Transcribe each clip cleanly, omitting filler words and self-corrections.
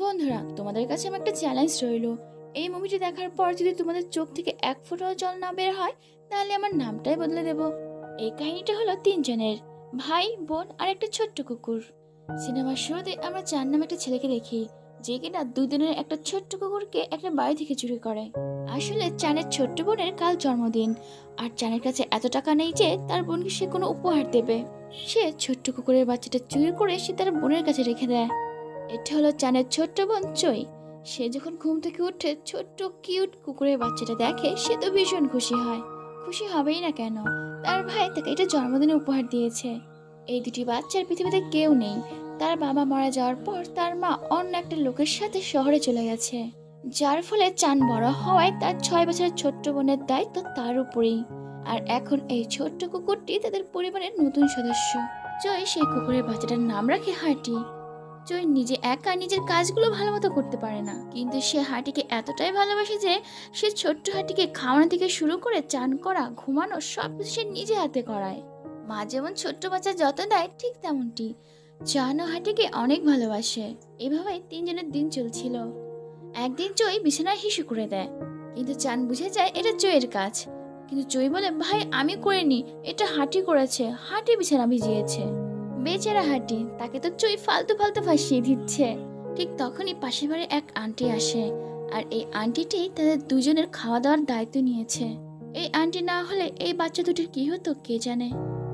বন্ধুরা, তোমাদের কাছে আমার একটা চ্যালেঞ্জ রইলো। এই মুভিটি দেখার পর যদি তোমাদের চোখ থেকে এক ফোঁটাও জল না বের হয়, তাহলে আমার নামটাই বদলে দেব। এই কাহিনীটা হলো তিনজনের, ভাই, বোন আর একটা ছোট্ট কুকুর। সিনেমার শুরুতে আমরা চার নামে একটা ছেলেকে দেখি, যে কিনা দুদিনের একটা ছোট্ট কুকুরকে একটা বাড়ি থেকে চুরি করে। আসলে চানের ছোট্ট বোনের কাল জন্মদিন, আর চানের কাছে এত টাকা নেই যে তার বোনকে সে কোনো উপহার দেবে। সে ছোট্ট কুকুরের বাচ্চাটা চুরি করে সে তার বোনের কাছে রেখে দেয়। এটা হলো চানের ছোট্ট বোন চই। সে যখন ঘুম থেকে উঠে ছোট্ট কিউট কুকুরের বাচ্চাটা দেখে, সে তো ভীষণ খুশি হয়। খুশি হবেই না কেন, তার ভাই তাকে এটা জন্মদিনে উপহার দিয়েছে। এই দুটি বাচ্চার পৃথিবীতে কেউ নেই। তার বাবা মারা যাওয়ার পর তার মা অন্য একটা লোকের সাথে শহরে চলে গেছে, যার ফলে চান বড় হওয়ায় তার 6 বছরের ছোট্ট বোনের দায়িত্ব তার উপরেই। আর এখন এই ছোট্ট কুকুরটি তাদের পরিবারের নতুন সদস্য। জয় সেই কুকুরের বাচ্চাটার নাম রাখে হাঁটি। জয় নিজে একা নিজের কাজগুলো ভালো মতো করতে পারে না, কিন্তু সে হাঁটিকে এতটাই ভালোবাসে যে সে ছোট্ট হাঁটিকে খাওয়ানো থেকে শুরু করে চান করা, ঘুমানো সবকিছু সে নিজে হাতে করায়। মা যেমন ছোট্ট বাচ্চার যত্ন দেয়, ঠিক তেমনটি চান ও হাঁটিকে অনেক ভালোবাসে। এভাবে তিনজনের দিন চলছিল। একদিন জয় বিছানায় হিসু করে দেয়, কিন্তু চান বুঝে যায় এটা জয়ের কাজ। কিন্তু জয় বলে, ভাই আমি করিনি, এটা হাঁটি করেছে, হাঁটি বিছানা ভিজিয়েছে। বেচারা হাঁটি, তাকে তো চই ফালতু ফালতু ফাঁসিয়ে দিচ্ছে। ঠিক তখনই পাশের বাড়ির এক আন্টি আসে, আর এই আন্টিটি তাদের দুজনের খাওয়া দাওয়ার দায়িত্ব নিয়েছে। এই আন্টি না হলে এই বাচ্চা দুটির কি হতো কে জানে।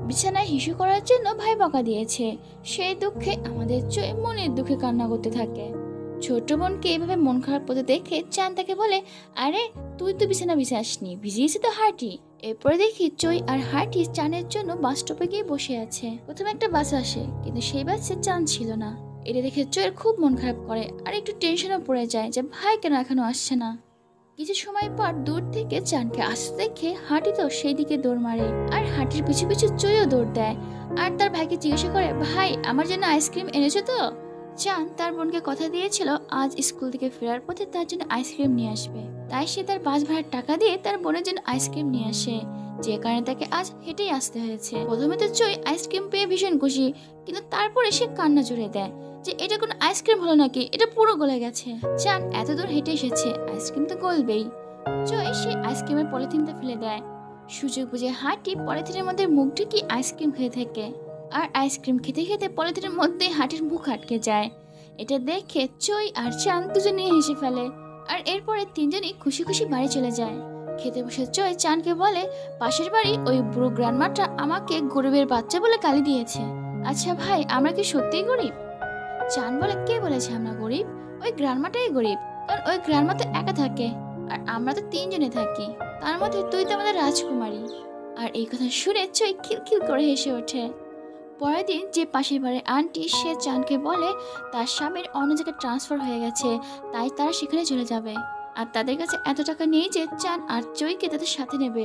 বিছানায় হিসু করার জন্য ভাই বকা দিয়েছে। সেই দুঃখে আমাদের চই মনের দুঃখে কান্না করতে থাকে। ছোট বোনকে এভাবে মন খারাপ করতে দেখে চান তাকে বলে, আরে তুই তো বিছানা ভিজাসনি, ভিজিয়েছে তো হাঁটি। এরপরে দেখি চই আর হাঁটি চানের জন্য বাস স্টপে গিয়ে বসে আছে। প্রথমে একটা বাস আসে, কিন্তু সেই বাসে চান ছিল না। এটা দেখে চইয়ের খুব মন খারাপ করে, আর একটু টেনশনও পড়ে যায় যে ভাই কেন এখনো আসছে না। কিছু সময় পর দূর থেকে চানকে আসতে দেখে হাঁটি তো সেই দিকে দৌড় মারে, আর হাঁটির পিছু পিছু চইও দৌড় দেয়। আর তার ভাইকে জিজ্ঞাসা করে, ভাই আমার জন্য আইসক্রিম এনেছো তো? চান তার বোনকে কথা দিয়েছিল আজ স্কুল থেকে ফেরার পথে তার জন্য আইসক্রিম নিয়ে আসবে, তাই সে তার বাস ভাড়ার টাকা দিয়ে তার বোনের জন্য আইসক্রিম নিয়ে আসে, যে কারণে তাকে আজ হেঁটেই আসতে হয়েছে। প্রথমে তো চই আইসক্রিম পেয়ে ভীষণ খুশি, কিন্তু তারপরে সে কান্না জুড়ে দেয় যে এটা কোনো আইসক্রিম হলো নাকি, এটা পুরো গলে গেছে। চান এত দূর হেঁটে এসেছে, আইসক্রিম তো গলবেই। চই সেই আইসক্রিমের পলিথিনটা ফেলে দেয়। সুযোগ বুঝে হাঁটি পলিথিনের মধ্যে মুখ ঢুকিয়ে আইসক্রিম খেয়ে থাকে, আর আইসক্রিম খেতে খেতে পলিথিনের মধ্যে হাঁটির মুখ আটকে যায়। এটা দেখে চই আর চান দুজনে হেসে ফেলে, আর এরপরে তিনজনই খুশি খুশি বাড়ি চলে যায়। খেতে বসে চই চানকে বলে, পাশের বাড়ি ওই বুড়ো গ্রান্ডমাটা আমাকে গরিবের বাচ্চা বলে গালি দিয়েছে। আচ্ছা ভাই, আমরা কি সত্যিই গরিব? চান বলে, কে বলেছে আমরা গরিব? ওই গ্রান্ডমাটাই গরিব, কারণ ওই গ্রান্ডমা তো একা থাকে, আর আমরা তো তিনজনে থাকি, তার মধ্যে তুই তো আমাদের রাজকুমারী। আর এই কথা শুনে চই খিলখিল করে হেসে ওঠে। পরের দিন যে পাশের বাড়ির আন্টি, সে চানকে বলে তার স্বামীর অন্য জায়গায় ট্রান্সফার হয়ে গেছে, তাই তারা সেখানে চলে যাবে, আর তাদের কাছে এত টাকা নেই যে চান আর চইকে তাদের সাথে নেবে।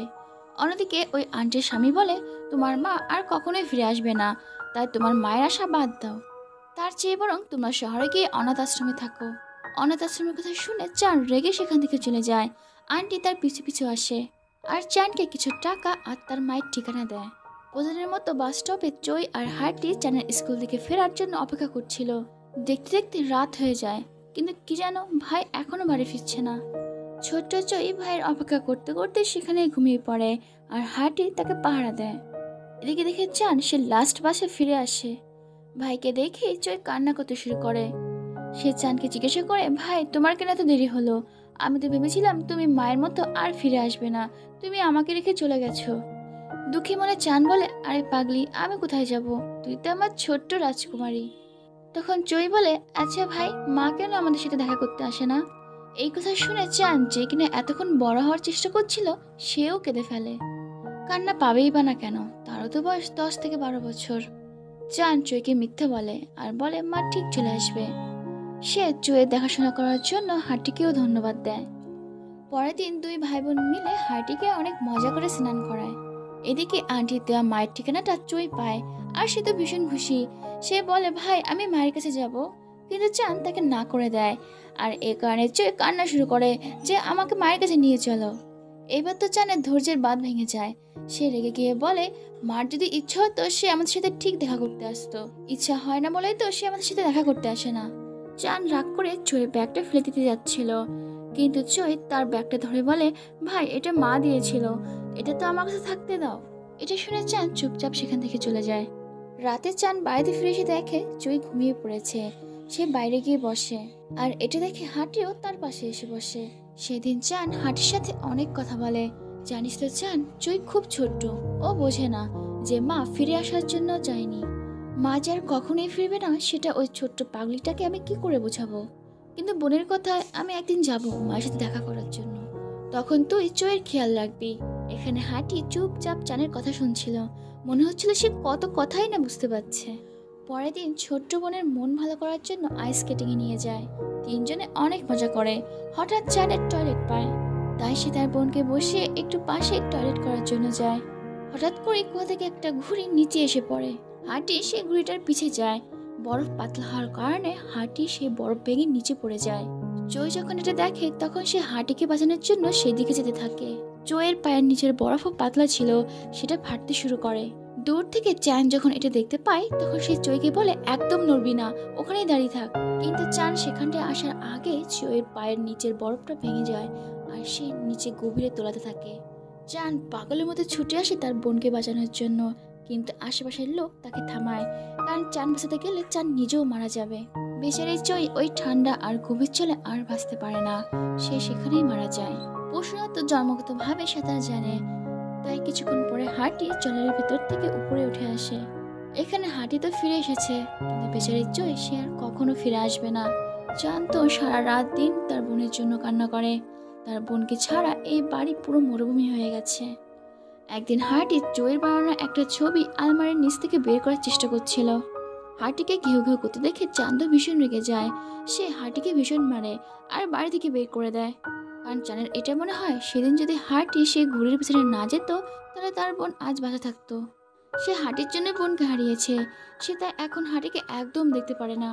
অন্যদিকে ওই আন্টির স্বামী বলে, তোমার মা আর কখনোই ফিরে আসবে না, তাই তোমার মায়ের আশা বাদ দাও, তার চেয়ে বরং তোমরা শহরে গিয়ে অনাথ আশ্রমে থাকো। অনাথ আশ্রমের কথা শুনে চান রেগে সেখান থেকে চলে যায়। আন্টি তার পিছু পিছু আসে, আর চানকে কিছু টাকা আর তার মায়ের ঠিকানা দেয়। প্রতিদিনের মতো বাস স্টপে চই আর হার্টি চানের স্কুল থেকে ফেরার জন্য অপেক্ষা করছিল। দেখতে দেখতে রাত হয়ে যায়, কিন্তু কি জানো, ভাই এখনো বাড়ি ফিরছে না। ছোট্ট চই ভাইয়ের অপেক্ষা করতে করতে সেখানেই ঘুমিয়ে পড়ে, আর হার্টি তাকে পাহারা দেয়। এদিকে দেখে চান সে লাস্ট বাসে ফিরে আসে। ভাইকে দেখে চই কান্না করতে শুরু করে। সে চানকে জিজ্ঞাসা করে, ভাই তোমার কেন এত দেরি হলো? আমি তো ভেবেছিলাম তুমি মায়ের মতো আর ফিরে আসবে না, তুমি আমাকে রেখে চলে গেছো। দুঃখী মনে চান বলে, আরে পাগলি, আমি কোথায় যাব, তুই তো আমার ছোট্ট রাজকুমারী। তখন চই বলে, আচ্ছা ভাই, মা কেন আমাদের সাথে দেখা করতে আসে না? এই কথা শুনে চান, যে কিনা এতক্ষণ বড় হওয়ার চেষ্টা করছিল, সেও কেঁদে ফেলে। কান্না পাবেই বা না কেন, তারও তো বয়স 10 থেকে 12 বছর। চান চইকে মিথ্যে বলে, আর বলে মা ঠিক চলে আসবে। সে চইয়ের দেখাশোনা করার জন্য হাঁটিকেও ধন্যবাদ দেয়। পরের দিন দুই ভাই বোন মিলে হাঁটিকে অনেক মজা করে স্নান করায়। এদিকে আন্টির দেওয়া মায়ের ঠিকানাটা চই পায়, আর সে তো ভীষণ খুশি। সে বলে, ভাই আমি মায়ের কাছে যাব, কিন্তু চান তাকে না করে দেয়। আর এ কারণে চই কান্না শুরু করে যে আমাকে মায়ের কাছে নিয়ে চলো। এবার তো চানের ধৈর্যের বাঁধ ভেঙে যায়। সে রেগে গিয়ে বলে, মার যদি ইচ্ছা হতো সে আমাদের সাথে ঠিক দেখা করতে আসতো, ইচ্ছা হয় না বলেই তো সে আমাদের সাথে দেখা করতে আসে না। চান রাগ করে চোয়ের ব্যাগটা ফেলে দিতে যাচ্ছিল, কিন্তু চোয় তার ব্যাগটা ধরে বলে, ভাই এটা মা দিয়েছিল, এটা তো আমার কাছে থাকতে দাও। এটা শুনে চান চুপচাপ সেখান থেকে চলে যায়। রাতে চান বাড়িতে ফিরে এসে দেখে চুই ঘুমিয়ে পড়েছে। সে বাইরে গিয়ে বসে, আর এটা দেখে হাঁটিও তার পাশে এসে বসে। সেদিন চান হাঁটির সাথে অনেক কথা বলে। জানিস তো চান, চুই খুব ছোট্ট, ও বোঝে না যে মা ফিরে আসার জন্য যায়নি। মা যে আর কখনোই ফিরবে না সেটা ওই ছোট্ট পাগলিটাকে আমি কি করে বোঝাবো। কিন্তু বোনের কথায় আমি একদিন যাব মায়ের সাথে দেখা করার জন্য, তখন তুই চুইয়ের খেয়াল রাখবি। এখানে হাঁটি চুপচাপ চানের কথা শুনছিল, মনে হচ্ছিল সে কত কথাই না বুঝতে পারছে। পরের দিন ছোট্ট বোনের মন ভালো করার জন্য আইস স্কেটিংয়ে নিয়ে যায়। তিনজনে অনেক মজা করে। হঠাৎ চানের টয়লেট পায়, তাই সে তার বোনকে বসিয়ে একটু পাশে টয়লেট করার জন্য যায়। হঠাৎ করে কোথা থেকে একটা ঘুড়ি নিচে এসে পড়ে। হাঁটি সেই ঘুড়িটার পিছে যায়। বরফ পাতলা হওয়ার কারণে হাঁটি সেই বরফ ভেঙে নিচে পড়ে যায়। জয় যখন এটা দেখে তখন সে হাঁটিকে বাঁচানোর জন্য সেদিকে যেতে থাকে। জয়ের পায়ের নিচের বরফও পাতলা ছিল, সেটা ফাটতে শুরু করে। দূর থেকে চান যখন এটা দেখতে পায় তখন সে চইকে বলে, একদম নড়বি না, ওখানেই দাঁড়িয়ে থাক। কিন্তু চান সেখানটায় আসার আগে চইয়ের পায়ের নিচের বরফটা ভেঙে যায়, আর সে নিচে গভীরে তোলাতে থাকে। চান পাগলের মতো ছুটে আসে তার বোনকে বাঁচানোর জন্য, কিন্তু আশেপাশের লোক তাকে থামায়, কারণ চান বাঁচাতে গেলে চান নিজেও মারা যাবে। বেচারি চই ওই ঠান্ডা আর গভীর জলে আর বাঁচতে পারে না, সে সেখানেই মারা যায়। পশুরা তো জন্মগতভাবে সাঁতার জানে, তাই কিছুক্ষণ পরে হাঁটি জলের ভিতর থেকে উপরে উঠে আসে। এখানে হাঁটি তো ফিরে এসেছে, কিন্তু বেচারি চই সে আর কখনো ফিরে আসবে না। চান তো সারা রাত দিন তার বোনের জন্য কান্না করে। তার বোনকে ছাড়া এই বাড়ি পুরো মরুভূমি হয়ে গেছে। একদিন হাঁটি চইয়ের বানানো একটা ছবি আলমারির নিচ থেকে বের করার চেষ্টা করছিল। হাঁটিকে ঘেউ ঘেউ করতে দেখে চান্দ ভীষণ রেগে যায়। সে হাঁটিকে ভীষণ মারে আর বাড়ি থেকে বের করে দেয়। কারণ চানের এটা মনে হয় সেদিন যদি হাঁটি সে ঘুড়ির পিছনে না যেত তাহলে তার বোন আজ বাঁচা থাকতো। সে হাঁটির জন্য বোনকে হারিয়েছে, সে তাই এখন হাঁটিকে একদম দেখতে পারে না।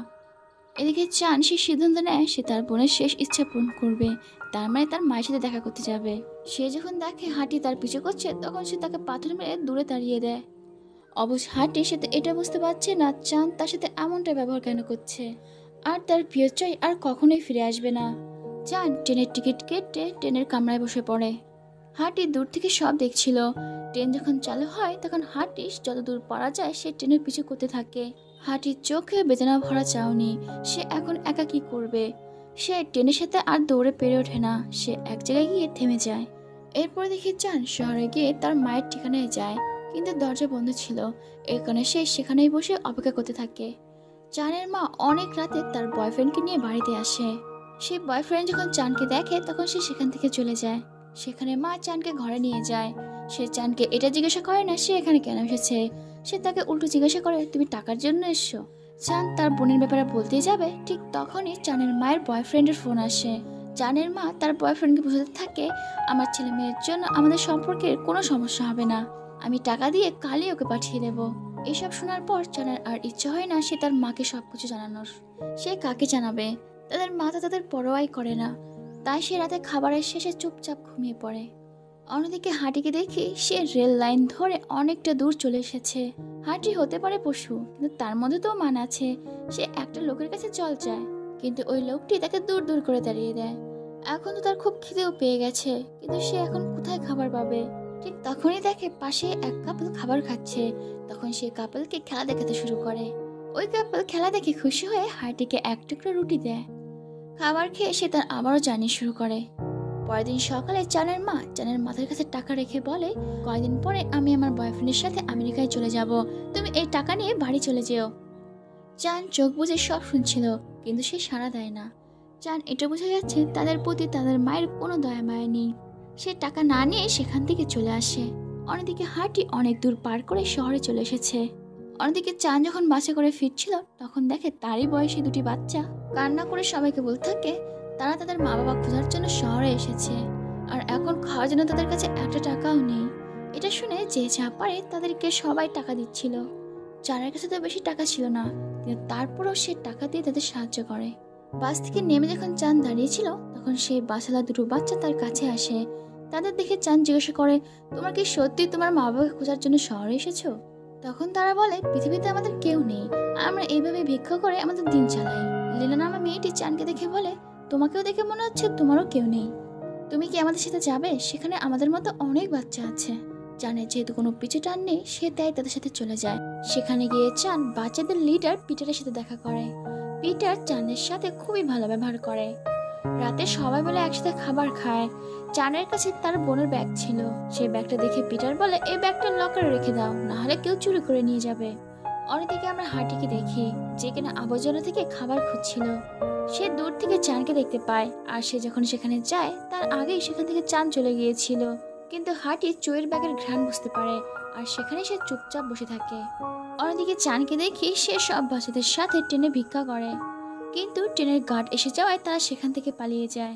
এদিকে চান সে সিদ্ধান্ত নেয় সে তার বোনের শেষ ইচ্ছা পূরণ করবে, তার মানে তার মায়ের সাথে দেখা করতে যাবে। সে যখন দেখে হাঁটি তার পিছু করছে তখন সে তাকে পাথর মেরে দূরে তাড়িয়ে দেয়। অবশ্য হাঁটি সে তো এটা বুঝতে পারছে না চাঁদ তার সাথে এমনটা ব্যবহার কেন করছে, আর তার প্রিয় চাই আর কখনোই ফিরে আসবে না। চাঁদ ট্রেনের টিকিট কেটে ট্রেনের কামরায় বসে পড়ে। হাঁটি দূর থেকে সব দেখছিল। ট্রেন যখন চালু হয় তখন হাঁটি যত দূর পারা যায় সে ট্রেনের পিছু করতে থাকে। হাঁটির চোখে বেদনা ভরা চাউনি, সে এখন একা কি করবে। সে ট্রেনের সাথে আর দৌড়ে পেরে ওঠে না, সে এক জায়গায় গিয়ে থেমে যায়। এরপর দেখে চান শহরে গিয়ে তার মায়ের ঠিকানায় যায়, কিন্তু দরজা বন্ধ ছিল। এই কারণে সে সেখানেই বসে অপেক্ষা করতে থাকে। চানের মা অনেক রাতে তার বয়ফ্রেন্ডকে নিয়ে বাড়িতে আসে। সেই বয়ফ্রেন্ড যখন চানকে দেখে তখন সে সেখান থেকে চলে যায়। সেখানে মা চানকে ঘরে নিয়ে যায়। সে চানকে এটা জিজ্ঞাসা করে না সে এখানে কেন এসেছে, সে তাকে উল্টো জিজ্ঞাসা করে, তুমি টাকার জন্য এসছো। চান তার বোনের ব্যাপারে বলতেই যাবে, ঠিক তখনই চানের মায়ের বয়ফ্রেন্ডের ফোন আসে। চানের মা তার বয়ফ্রেন্ডকে বোঝাতে থাকে, আমার ছেলে মেয়ের জন্য আমাদের সম্পর্কের কোনো সমস্যা হবে না, আমি টাকা দিয়ে কালই ওকে পাঠিয়ে দেব। এসব শোনার পর চানের আর ইচ্ছা হয় না সে তার মাকে সবকিছু জানানোর। সে কাকে জানাবে, তাদের মা তো তাদের পরোয়াই করে না। তাই সে রাতে খাবারের শেষে চুপচাপ ঘুমিয়ে পড়ে। অন্যদিকে হাঁটিকে দেখি সে রেল লাইন ধরে অনেকটা দূর চলে এসেছে। হাঁটি হতে পারে পশু, কিন্তু তার মধ্যে তো মান আছে। সে একটা লোকের কাছে জল চায়, কিন্তু ওই লোকটি তাকে দূর দূর করে তাড়িয়ে দেয়। এখন তো তার খুব খিদেও পেয়ে গেছে, কিন্তু সে এখন কোথায় খাবার পাবে। ঠিক তখনই দেখে পাশে এক কাপল খাবার খাচ্ছে। তখন সে কাপলকে খেলা দেখাতে শুরু করে। ওই কাপল খেলা দেখে খুশি হয়ে হাঁটিকে এক টুকরো রুটি দেয়। খাবার খেয়ে সে তার আবারও জার্নি শুরু করে। পরের দিন সকালে চানের মা চানের মাথার কাছে টাকা রেখে বলে, কয়েকদিন পরে আমি আমার বয়ফ্রেন্ডের সাথে আমেরিকায় চলে যাব, তুমি এই টাকা নিয়ে বাড়ি চলে যেও। চান চোখ বুজে সব শুনছিল, কিন্তু সে সাড়া দেয় না। চান এটা বোঝা যাচ্ছে তাদের প্রতি তাদের মায়ের কোনো দয়া মায়া নেই। সে টাকা না নিয়ে সেখান থেকে চলে আসে। অন্যদিকে হাঁটি অনেক দূর পার করে শহরে চলে এসেছে। অন্যদিকে চান যখন বাসে করে ফিরছিল তখন দেখে তারই বয়সী দুটি বাচ্চা কান্না করে সবাইকে বলতে থাকে তারা তাদের মা বাবা খোঁজার জন্য শহরে এসেছে, আর এখন খাওয়ার জন্য তাদের কাছে একটা টাকাও নেই। এটা শুনে যে যা পারে তাদেরকে সবাই টাকা দিচ্ছিল। চানের কাছে তো বেশি টাকা ছিল না, কিন্তু তারপরেও সে টাকা দিয়ে তাদের সাহায্য করে। বাস থেকে নেমে যখন চান দাঁড়িয়েছিল তখন সেই বাসালা দুটো বাচ্চা তার কাছে আসে। তাদের দেখে চান জিজ্ঞাসা করে, তোমার কি সত্যি তোমার মা বাবাকে খোঁজার জন্য শহরে এসেছো? তখন তারা বলে, পৃথিবীতে আমাদের কেউ নেই, আমরা এইভাবে ভিক্ষা করে আমাদের দিন চালাই। লীলা নামা মেয়েটি চানকে দেখে বলে, তোমাকেও দেখে মনে হচ্ছে তোমারও কেউ নেই। তুমি কি আমাদের সাথে যাবে? সেখানে আমাদের মতো অনেক বাচ্চা আছে। চানের যেহেতু কোনো পিছু টান নেই, সে তাই তাদের সাথে চলে যায়। সেখানে গিয়ে চান বাচ্চাদের লিডার পিটারের সাথে দেখা করে। পিটার চানের সাথে খুবই ভালো ব্যবহার করে। রাতে সবাই মিলে একসাথে খাবার খায়। চানের কাছে তার বোনের ব্যাগ ছিল। সেই ব্যাগটা দেখে পিটার বলে, এই ব্যাগটা লকারে রেখে দাও, না হলে কেউ চুরি করে নিয়ে যাবে। অন্যদিকে আমরা হাটিকে দেখি, যে কিনা আবর্জনা থেকে খাবার খুঁজছিল। সে দূর থেকে চানকে দেখতে পায়, আর সে যখন সেখানে যায় তার আগেই সেখান থেকে চান চলে গিয়েছিল। কিন্তু হাটি চোয়ের ব্যাগের ঘ্রাণ বুঝতে পারে, আর সেখানে সে চুপচাপ বসে থাকে। অন্যদিকে চানকে দেখি সে সব বাচ্চাদের সাথে ট্রেনে ভিক্ষা করে, কিন্তু ট্রেনের গার্ড এসে যাওয়ায় তারা সেখান থেকে পালিয়ে যায়।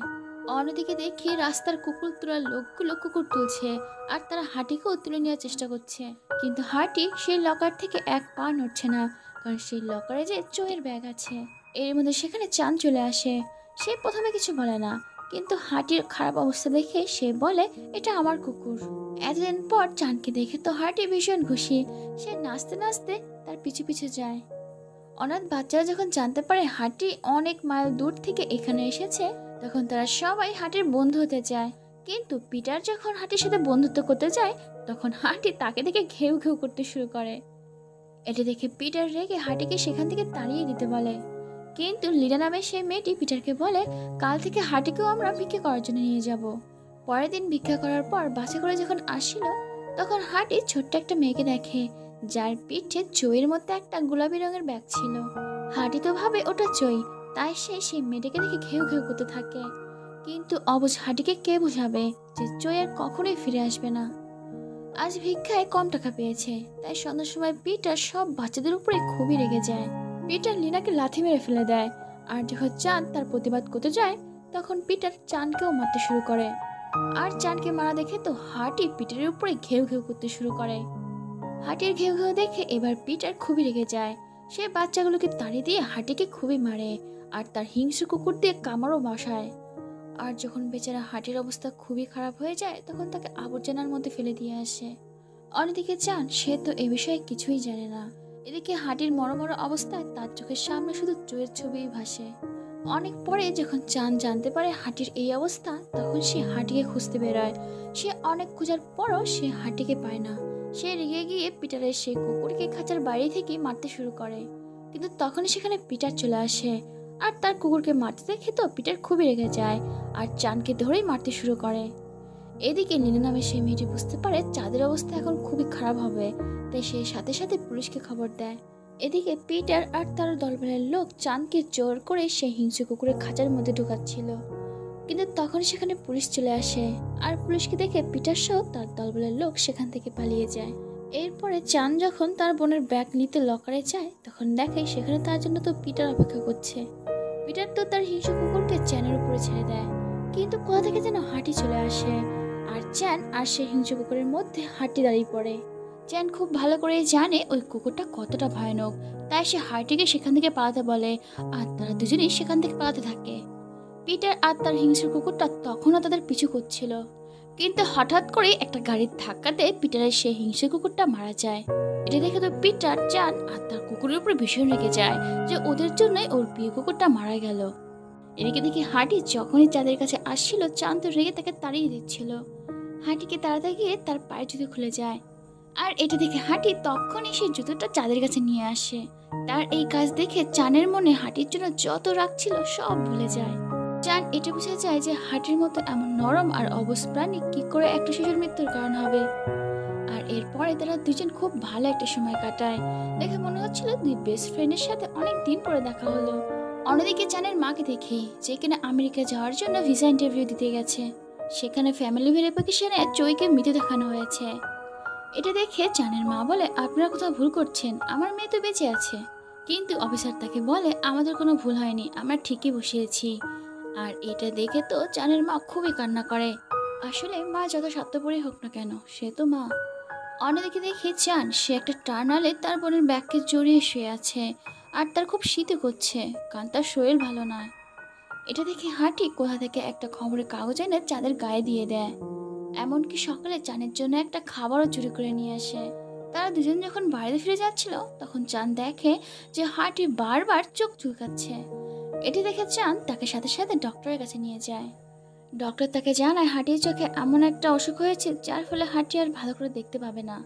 অন্যদিকে দেখি রাস্তার কুকুর তোলার লোকগুলো কুকুর তুলছে, আর তারা হাটিকেও তুলে নেওয়ার চেষ্টা করছে। কিন্তু হাটি সেই লকার থেকে এক পা নড়ছে না, কারণ সেই লকারে যে চোয়ের ব্যাগ আছে। এর মধ্যে সেখানে চান চলে আসে। সে প্রথমে কিছু বলে না, কিন্তু হাটির খারাপ অবস্থা দেখে সে বলে, এটা আমার কুকুর। এতদিন পর চানকে দেখে তো হাটি ভীষণ খুশি। সে নাচতে নাচতে তার পিছু পিছু যায়। অনাথ বাচ্চারা যখন জানতে পারে হাটি অনেক মাইল দূর থেকে এখানে এসেছে, তখন তারা সবাই হাটির বন্ধু হতে চায়। কিন্তু পিটার যখন হাটির সাথে বন্ধুত্ব করতে যায়, তখন হাটি তাকে দেখে ঘেউ ঘেউ করতে শুরু করে। এটা দেখে পিটার রেগে হাটিকে সেখান থেকে তাড়িয়ে দিতে বলে। কিন্তু লীলা নামে সেই মেয়েটি পিটারকে বলে, কাল থেকে হাটিকেও আমরা ভিক্ষা করার জন্য নিয়ে যাব। পরের দিন ভিক্ষা করার পর বাসে করে যখন আসছিল, তখন হাটি ছোট্ট একটা মেয়েকে দেখে, যার পিঠে চইয়ের মধ্যে একটা গোলাপি রঙের ব্যাগ ছিল। হাটি তো ভাবে ওটা চই, তাই সে সেই মেয়েটাকে দেখে ঘেউ ঘেউ করতে থাকে। কিন্তু অবুঝ হাটিকে কে বোঝাবে যে চই আর কখনোই ফিরে আসবে না। আজ ভিক্ষায় কম টাকা পেয়েছে, তাই সন্ধ্যার সময় পিটার সব বাচ্চাদের উপরে খুবই রেগে যায়। পিটার লিনাকে লাথি মেরে ফেলে দেয়, আর যখন চান তার প্রতিবাদ করতে যায়, তখন পিটার চানকেও মারতে শুরু করে। আর চানকে মারা দেখে তো হাটি পিটারের উপরে ঘেউ ঘেউ করতে শুরু করে। হাটির ঘেউ ঘেউ দেখে এবার পিটার খুবই রেগে যায়। সে বাচ্চাগুলোকে তাড়িয়ে দিয়ে হাটিকে খুবই মারে, আর তার হিংস্র কুকুর দিয়ে কামড়ও বসায়। আর যখন বেচারা হাটির অবস্থা খুবই খারাপ হয়ে যায়, তখন তাকে আবর্জনার মধ্যে ফেলে দিয়ে আসে। অন্যদিকে চান সে তো এ বিষয়ে কিছুই জানে না। এদিকে হাটির মরমর অবস্থায় তার চোখের সামনে শুধু চোয়ের ছবিই ভাসে। অনেক পরে যখন চান জানতে পারে হাটির এই অবস্থা, তখন সে হাটিকে খুঁজতে বেরোয়। সে অনেক খোঁজার পরও সে হাটিকে পায় না। সে রেগে গিয়ে পিটারের সেই কুকুরকে খাঁচার বাইরে থেকে মারতে শুরু করে। কিন্তু তখনই সেখানে পিটার চলে আসে, আর তার কুকুরকে মারতে দেখে তো পিটার খুবই রেগে যায়, আর চানকে ধরেই মারতে শুরু করে। এদিকে নীলা নামে সেই মেয়েটি বুঝতে পারে চাঁদের অবস্থা এখন খুবই খারাপ হবে, তাই সে সাথে সাথে পুলিশকে খবর দেয়। এদিকে পিটার আর তার দলবলের লোক চাঁদকে জোর করে সেই হিংস্র কুকুরের খাঁচার মধ্যে ঢোকাচ্ছিল। কিন্তু তখন সেখানে পুলিশ চলে আসে, আর পুলিশকে দেখে পিটার সহ তার দলবলের লোক সেখান থেকে পালিয়ে যায়। এরপরে চাঁদ যখন তার বোনের ব্যাগ নিতে লকারে যায়, তখন দেখে সেখানে তার জন্য তো পিটার অপেক্ষা করছে। পিটার তো তার হিংস্র কুকুরকে চ্যানের উপরে ছেড়ে দেয়, কিন্তু কোথা থেকে যেন হাঁটি চলে আসে, আর চ্যান আর সেই হিংস্র কুকুরের মধ্যে হাঁটি দাঁড়িয়ে পড়ে। চ্যান খুব ভালো করে জানে ওই কুকুরটা কতটা ভয়ানক, তাই সে হার্টিকে সেখান থেকে পালাতে বলে, আর তারা দুজনেই সেখান থেকে পালাতে থাকে। পিটার আর তার হিংস্র কুকুরটা তখনও তাদের পিছু করছিল, কিন্তু হঠাৎ করে একটা গাড়ির ধাক্কাতে পিটারের সেই হিংস্র কুকুরটা মারা যায়। এটা দেখে তো পিটার, চ্যান আর তার কুকুরের উপরে ভীষণ রেগে যায় যে ওদের জন্যই ওর প্রিয় কুকুরটা মারা গেল। এদিকে দেখি হাঁটি যখনই চাঁদের কাছে আসছিল, চাঁদ তো রেগে তাকে তাড়িয়ে দিচ্ছিল। হাঁটিকে তাড়াতে গিয়ে তার পায়ের জুতো খুলে যায়, আর এটা দেখে হাঁটি তখনই সেই জুতোটা চাঁদের কাছে নিয়ে আসে। তার এই কাজ দেখে চানের মনে হাঁটির জন্য যত রাগ ছিল সব ভুলে যায়। চান এটা বুঝে যায় যে হাঁটির মতো এমন নরম আর অবুঝ প্রাণী কি করে একটা শিশুর মৃত্যুর কারণ হবে। আর এরপরে তারা দুজন খুব ভালো একটা সময় কাটায়। দেখে মনে হচ্ছিল দুই বেস্ট ফ্রেন্ডের সাথে অনেক দিন পরে দেখা হলো। অন্যদিকে চানের মাকে দেখি, যে কিনা আমেরিকা যাওয়ার জন্য ভিসা ইন্টারভিউ দিতে গেছে। সেখানে ফ্যামিলি ভেরিফিকেশনে চইকে মৃত দেখানো হয়েছে। এটা দেখে চানের মা বলে, আপনারা কোথাও ভুল করছেন, আমার মেয়ে তো বেঁচে আছে। কিন্তু অফিসার তাকে বলে, আমাদের কোনো ভুল হয়নি, আমরা ঠিকই বসিয়েছি। আর এটা দেখে তো চানের মা খুবই কান্না করে। আসলে মা যত স্বার্থপরই হোক না কেন, সে তো মা। অন্যদিকে দেখে চান সে একটা টার্নালে তার বোনের ব্যাগকে জড়িয়ে শুয়ে আছে, আর তার খুব শীতে করছে, কারণ তার শরীর ভালো নয়। এটা দেখে হাঁটি কোথা থেকে একটা খবরের কাগজ এনে চাঁদের গায়ে দিয়ে দেয়। এমনকি সকালে চানের জন্য একটা খাবারও চুরি করে নিয়ে আসে। তারা দুজন যখন বাড়িতে ফিরে যাচ্ছিল, তখন চাঁদ দেখে যে হাঁটি বারবার চোখ চুলকাচ্ছে। এটি দেখে চাঁদ তাকে সাথে সাথে ডক্টরের কাছে নিয়ে যায়। ডক্টর তাকে জানায় হাঁটির চোখে এমন একটা অসুখ হয়েছে যার ফলে হাঁটি আর ভালো করে দেখতে পাবে না।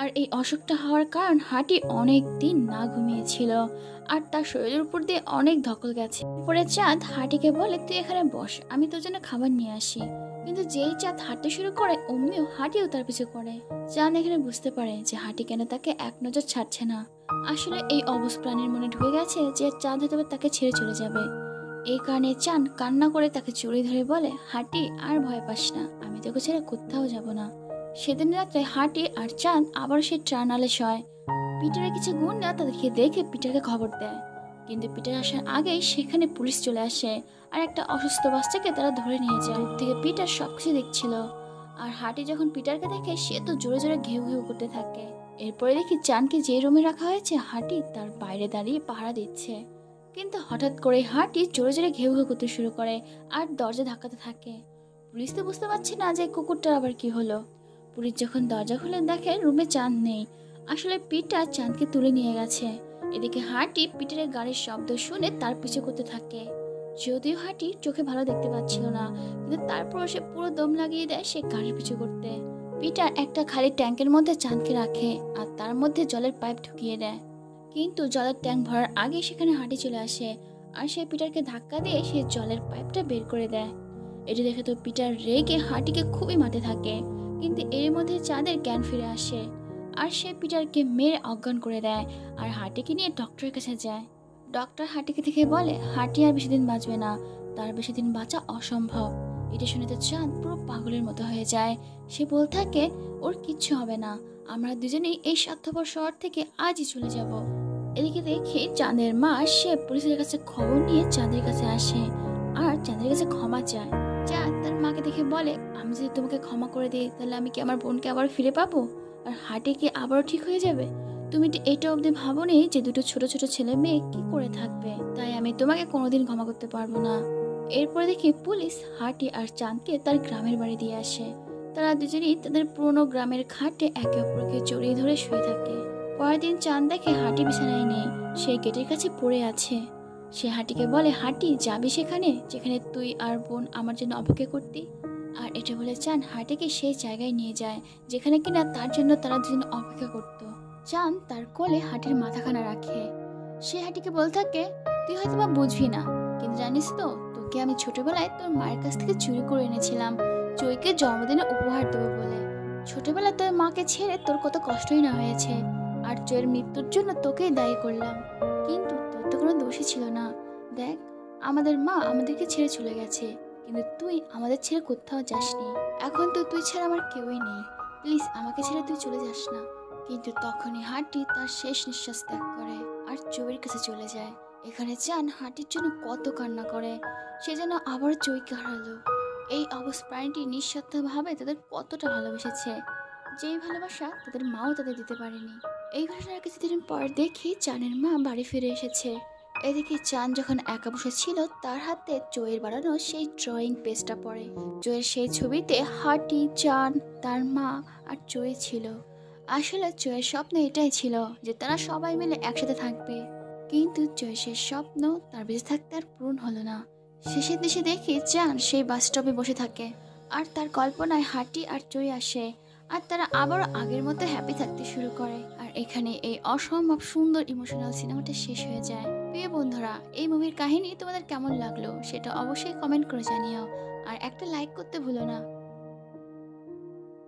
আর এই অসুখটা হওয়ার কারণ হাঁটি অনেক দিন না ঘুমিয়েছিল আর তার শরীরের উপর দিয়ে অনেক ধকল গেছে। পরে চাঁদ হাঁটিকে বলে, তুই এখানে বস, আমি তোর জন্য খাবার নিয়ে আসি। কিন্তু যেই চাঁদ হাঁটতে শুরু করে অমনিও হাঁটিও তার পিছু করে। চাঁদ এখানে বুঝতে পারে যে হাঁটি কেন তাকে এক নজর ছাড়ছে না। আসলে এই অবুঝ প্রাণীর মনে ঢুকে গেছে যে চাঁদ হয়তো তাকে ছেড়ে চলে যাবে। এই কারণে চাঁদ কান্না করে তাকে জড়িয়ে ধরে বলে, হাঁটি আর ভয় পাস না, আমি তোকে ছেড়ে কোথাও যাব না। সেদিন রাত্রে হাঁটি আর চাঁদ আবার সেই ট্রানালে শয়। পিটারের কিছু গুন্ডা তাদেরকে দেখে পিটারকে খবর দেয়, কিন্তু পিটার আসার আগেই সেখানে পুলিশ চলে আসে আর একটা অসুস্থ বাচ্চাকে তারা ধরে নিয়ে যায়। দূর থেকে পিটার সবকিছু দেখছিল। আর হাঁটি যখন পিটারকে দেখে সে তো জোরে জোরে ঘেউ ঘেউ করতে থাকে। এরপরে দেখি চাঁদকে যে রুমে রাখা হয়েছে হাঁটি তার বাইরে দাঁড়িয়ে পাহারা দিচ্ছে। কিন্তু হঠাৎ করে হাঁটি জোরে জোরে ঘেউ ঘেউ করতে শুরু করে আর দরজা ধাক্কাতে থাকে। পুলিশ তো বুঝতে পারছে না যে কুকুরটার আবার কি হলো। পুলিশ যখন দরজা খুলে দেখে রুমে চাঁদ নেই। আসলে পিটার চাঁদকে তুলে নিয়ে গেছে। এদিকে হাঁটি পিটারের গাড়ির শব্দ শুনে তার পিছু করতে থাকে। যদিও হাঁটি চোখে ভালো দেখতে পাচ্ছিল না, কিন্তু তারপর সে পুরো দম লাগিয়ে দেয় সে গাড়ির পিছু করতে। পিটার একটা খালি ট্যাঙ্কের মধ্যে চাঁদকে রাখে আর তার মধ্যে জলের পাইপ ঢুকিয়ে দেয়। কিন্তু জলের ট্যাঙ্ক ভরার আগে সেখানে হাঁটি চলে আসে আর সে পিটারকে ধাক্কা দিয়ে সে জলের পাইপটা বের করে দেয়। এটি দেখে তো পিটার রেগে হাঁটিকে খুবই মারতে থাকে, কিন্তু এর মধ্যে চাঁদের জ্ঞান ফিরে আসে আর সে পিটারকে মেরে অজ্ঞান করে দেয় আর হাঁটিকে নিয়ে ডক্টরের কাছে যায়। ডক্টর হাঁটিকে দেখে বলে, হাঁটি আর বেশি দিন বাঁচবে না, তার বেশি দিন বাঁচা অসম্ভব। এটা শুনে তো চাঁদ পুরো পাগলের মতো হয়ে যায়। সে বলতে থাকে, ওর কিচ্ছু হবে না, আমরা দুজনেই এই স্বার্থপর শহর থেকে আজই চলে যাব। এদিকে দেখে চাঁদের মা সে পুলিশের কাছে খবর নিয়ে চাঁদের কাছে আসে আর চাঁদের কাছে ক্ষমা চায়। চাঁদ তার মাকে দেখে বলে, আমি যদি তোমাকে ক্ষমা করে দিই তাহলে আমি কি আমার বোনকে আবার ফিরে পাবো আর হাঁটি কি আবারও ঠিক হয়ে যাবে? তুমি তো এটা অবধি ভাবোনি যে দুটো ছোট ছোট ছেলে মেয়ে কি করে থাকবে, তাই আমি তোমাকে কোনোদিন ক্ষমা করতে পারবো না। এরপরে দেখি পুলিশ হাঁটি আর চাঁদকে তার গ্রামের বাড়ি দিয়ে আসে। তারা দুজনেই তাদের পুরোনো গ্রামের খাটে একে অপরকে জড়িয়ে ধরে শুয়ে থাকে। পরের দিন চাঁদ দেখে হাঁটি বিছানায় নেই, সে গেটের কাছে পড়ে আছে। সে হাঁটিকে বলে, হাঁটি যাবি সেখানে যেখানে তুই আর বোন আমার জন্য অপেক্ষা করতি? আর এটা বলে চাঁদ হাঁটিকে সেই জায়গায় নিয়ে যায় যেখানে কিনা তার জন্য তারা দুজন অপেক্ষা করত। চাঁদ তার কোলে হাঁটির মাথাখানা রাখে। সে হাঁটিকে বলতে থাকে, তুই হয়তো বা বুঝবি না, কিন্তু জানিস তো তোকে আমি ছোটবেলায় তোর মায়ের কাছ থেকে চুরি করে এনেছিলাম চৈকে জন্মদিনে উপহার দেবো বলে। ছোটবেলায় তোর মাকে ছেড়ে তোর কত কষ্টই না হয়েছে, আর জয়ের মৃত্যুর জন্য তোকেই দায়ী করলাম, কিন্তু তোর তো কোনো দোষই ছিল না। দেখ, আমাদের মা আমাদেরকে ছেড়ে চলে গেছে, কিন্তু তুই আমাদের ছেড়ে কোথাও যাসনি। এখন তো তুই ছাড়া আমার কেউই নেই, প্লিজ আমাকে ছেড়ে তুই চলে যাস না। কিন্তু তখনই হাঁটি তার শেষ নিঃশ্বাস ত্যাগ করে আর জয়ের কাছে চলে যায়। এখানে চান হাঁটির জন্য কত কান্না করে, সে যেন আবার জয়কে হারালো। এই অবস্থ প্রাণীটি নিঃস্বার্থভাবে তাদের কতটা ভালোবেসেছে, যেই ভালোবাসা তাদের মাও তাদের দিতে পারেনি। এই ঘটনার কিছুদিন পর দেখি চানের মা বাড়ি ফিরে এসেছে। এদিকে চান যখন একা বসে ছিল তার হাতে জয়ের বানানো সেই ড্রয়িং পেজটা পড়ে। জয়ের সেই ছবিতে হাঁটি, চান, তার মা আর জয় ছিল। আসলে জয়ের স্বপ্ন এটাই ছিল যে তারা সবাই মিলে একসাথে থাকবে, কিন্তু জয়ের সেই স্বপ্ন তার বেঁচে থাকতে আর পূরণ হলো না। শেষের দেশে দেখি চান সেই বাস স্টপে বসে থাকে আর তার কল্পনায় হাঁটি আর জয় আসে আর তারা আবারও আগের মতো হ্যাপি থাকতে শুরু করে। আর এখানে এই অসম্ভব সুন্দর ইমোশনাল সিনেমাটা শেষ হয়ে যায়। প্রিয় বন্ধুরা, এই মুভির কাহিনী তোমাদের কেমন লাগলো সেটা অবশ্যই কমেন্ট করে জানিও আর একটা লাইক করতে ভুলো না।